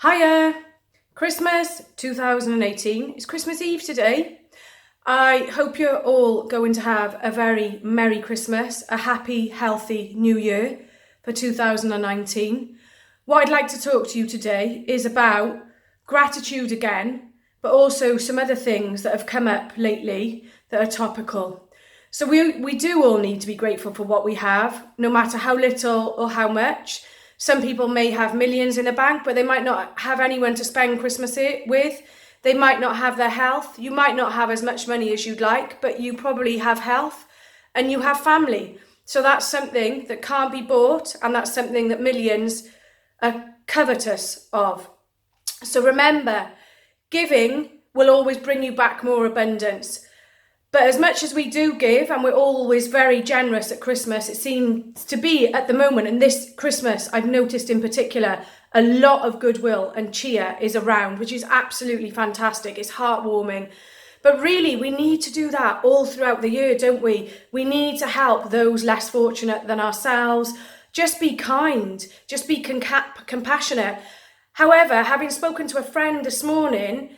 Hiya! Christmas 2018. It's Christmas Eve today. I hope you're all going to have a very Merry Christmas, a happy, healthy New Year for 2019. What I'd like to talk to you today is about gratitude again, but also some other things that have come up lately that are topical. So we do all need to be grateful for what we have, no matter how little or how much. Some people may have millions in the bank, but they might not have anyone to spend Christmas with. They might not have their health. You might not have as much money as you'd like, but you probably have health and you have family. So that's something that can't be bought, and that's something that millions are covetous of. So remember, giving will always bring you back more abundance. But as much as we do give, and we're always very generous at Christmas, it seems to be at the moment, and this Christmas I've noticed in particular, a lot of goodwill and cheer is around, which is absolutely fantastic. It's heartwarming. But really, we need to do that all throughout the year, don't we? We need to help those less fortunate than ourselves. Just be kind, just be compassionate. However, having spoken to a friend this morning,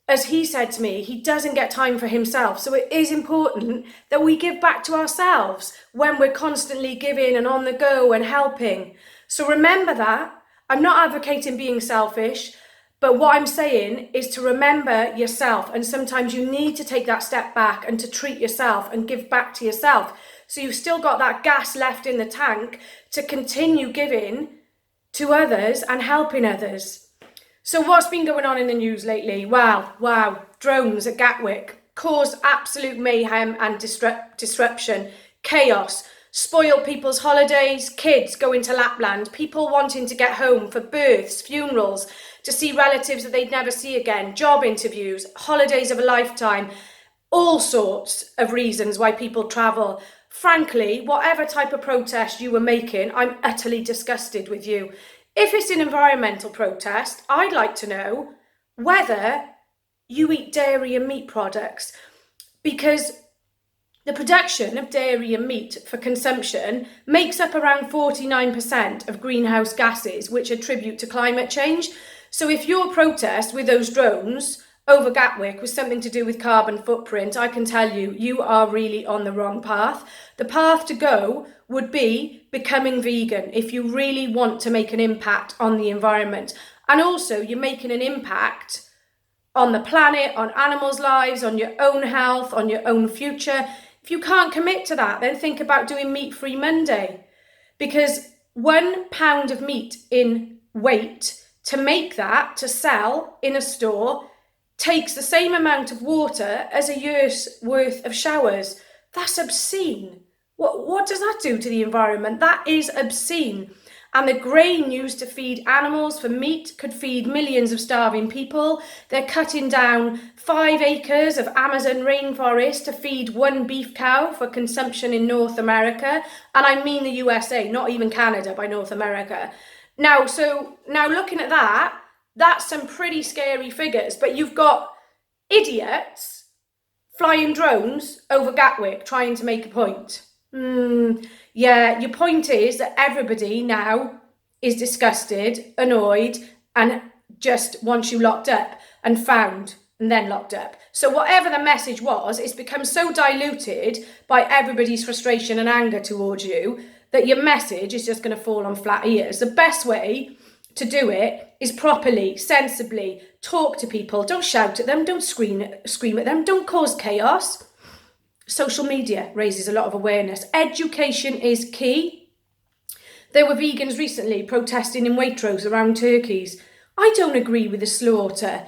as he said to me, he doesn't get time for himself. So it is important that we give back to ourselves when we're constantly giving and on the go and helping. So remember that. I'm not advocating being selfish, but what I'm saying is to remember yourself. And sometimes you need to take that step back and to treat yourself and give back to yourself. So you've still got that gas left in the tank to continue giving to others and helping others. So what's been going on in the news lately? Wow, drones at Gatwick caused absolute mayhem and disruption, chaos, spoil people's holidays, kids going to Lapland, people wanting to get home for births, funerals, to see relatives that they'd never see again, job interviews, holidays of a lifetime, all sorts of reasons why people travel. Frankly, whatever type of protest you were making, I'm utterly disgusted with you. If it's an environmental protest, I'd like to know whether you eat dairy and meat products, because the production of dairy and meat for consumption makes up around 49% of greenhouse gases, which attribute to climate change. So if your protest with those drones over Gatwick was something to do with carbon footprint, I can tell you, you are really on the wrong path. The path to go would be becoming vegan if you really want to make an impact on the environment. And also you're making an impact on the planet, on animals' lives, on your own health, on your own future. If you can't commit to that, then think about doing Meat-Free Monday. Because 1 pound of meat in weight, to make that, to sell in a store, takes the same amount of water as a year's worth of showers. That's obscene. What does that do to the environment? That is obscene. And the grain used to feed animals for meat could feed millions of starving people. They're cutting down 5 acres of Amazon rainforest to feed 1 beef cow for consumption in North America. And I mean the USA, not even Canada by North America. Now looking at that, that's some pretty scary figures. But you've got idiots flying drones over Gatwick trying to make a point. Yeah, your point is that everybody now is disgusted, annoyed, and just wants you locked up and found and then locked up. So whatever the message was, it's become so diluted by everybody's frustration and anger towards you that your message is just going to fall on flat ears. The best way to do it is properly, sensibly, talk to people. Don't shout at them, don't scream at them, don't cause chaos. Social media raises a lot of awareness. Education is key. There were vegans recently protesting in Waitrose around turkeys. I don't agree with the slaughter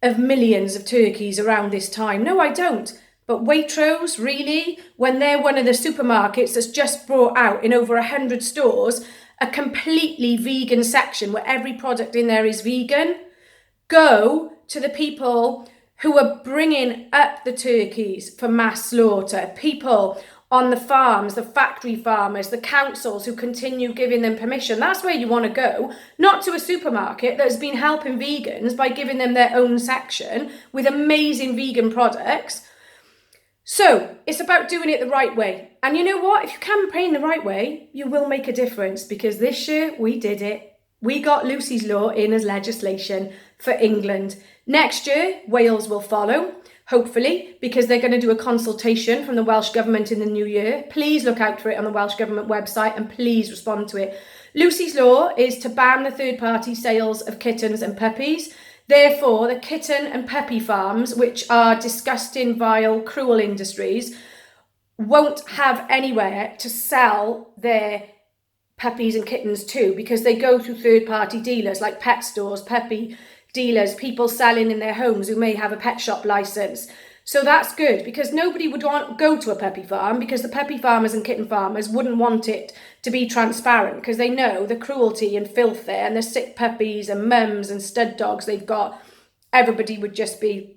of millions of turkeys around this time. No, I don't. But Waitrose, really? When they're one of the supermarkets that's just brought out in over 100 stores a completely vegan section where every product in there is vegan? Go to the people who are bringing up the turkeys for mass slaughter, people on the farms, the factory farmers, the councils who continue giving them permission. That's where you want to go, not to a supermarket that has been helping vegans by giving them their own section with amazing vegan products. So it's about doing it the right way. And you know what? If you campaign the right way, you will make a difference, because this year we did it. We got Lucy's Law in as legislation for England. Next year, Wales will follow, hopefully, because they're going to do a consultation from the Welsh Government in the new year. Please look out for it on the Welsh Government website and please respond to it. Lucy's Law is to ban the third-party sales of kittens and puppies. Therefore, the kitten and puppy farms, which are disgusting, vile, cruel industries, won't have anywhere to sell their puppies and kittens too, because they go through third-party dealers like pet stores, puppy dealers, people selling in their homes who may have a pet shop license. So that's good, because nobody would want to go to a puppy farm, because the puppy farmers and kitten farmers wouldn't want it to be transparent, because they know the cruelty and filth there and the sick puppies and mums and stud dogs they've got. Everybody would just be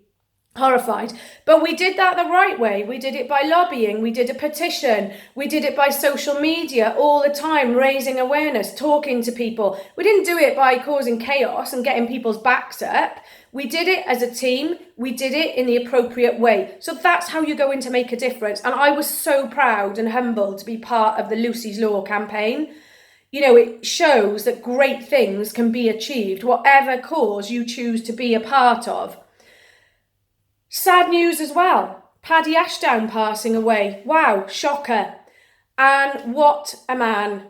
horrified. But we did that the right way. We did it by lobbying, we did a petition, we did it by social media all the time, raising awareness, talking to people. We didn't do it by causing chaos and getting people's backs up. We did it as a team. We did it in the appropriate way. So that's how you're going to make a difference. And I was so proud and humbled to be part of the Lucy's Law campaign. You know, it shows that great things can be achieved, whatever cause you choose to be a part of. Sad news as well. Paddy Ashdown passing away. Wow, shocker. And what a man.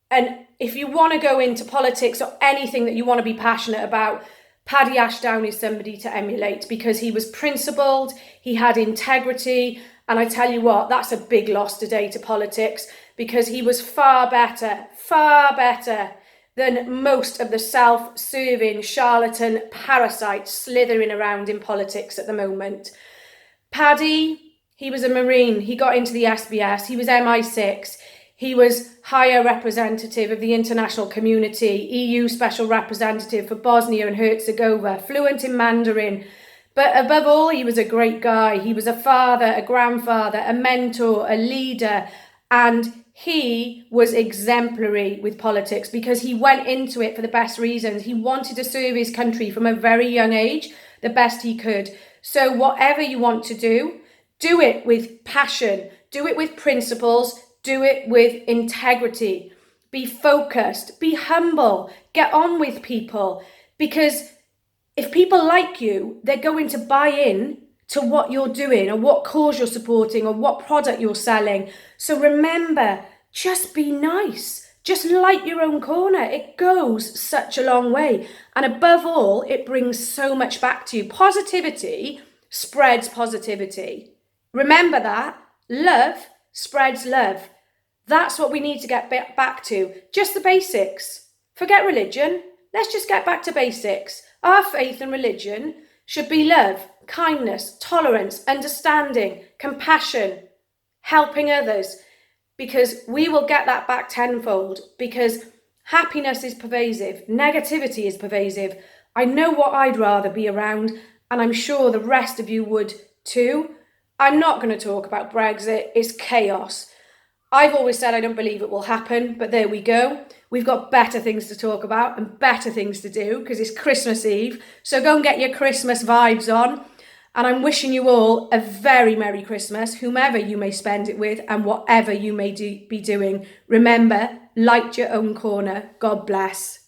And if you want to go into politics or anything that you want to be passionate about, Paddy Ashdown is somebody to emulate, because he was principled, he had integrity, and I tell you what, that's a big loss today to politics, because he was far better than most of the self-serving charlatan parasites slithering around in politics at the moment. Paddy, he was a Marine, he got into the SBS, he was MI6, he was Higher Representative of the International Community, EU Special Representative for Bosnia and Herzegovina, fluent in Mandarin. But above all, he was a great guy. He was a father, a grandfather, a mentor, a leader, and he was exemplary with politics, because he went into it for the best reasons. He wanted to serve his country from a very young age, the best he could. So whatever you want to do it with passion, do it with principles, do it with integrity. Be focused, be humble, get on with people, because if people like you, they're going to buy in to what you're doing or what cause you're supporting or what product you're selling. So remember, just be nice. Just light your own corner. It goes such a long way. And above all, it brings so much back to you. Positivity spreads positivity. Remember that. Love spreads love. That's what we need to get back to. Just the basics. Forget religion. Let's just get back to basics. Our faith and religion should be love, kindness, tolerance, understanding, compassion, helping others, because we will get that back tenfold, because happiness is pervasive, negativity is pervasive. I know what I'd rather be around, and I'm sure the rest of you would too. I'm not going to talk about Brexit. It's chaos. I've always said I don't believe it will happen, but there we go. We've got better things to talk about and better things to do, because it's Christmas Eve. So go and get your Christmas vibes on. And I'm wishing you all a very Merry Christmas, whomever you may spend it with and whatever you may be doing. Remember, light your own corner. God bless.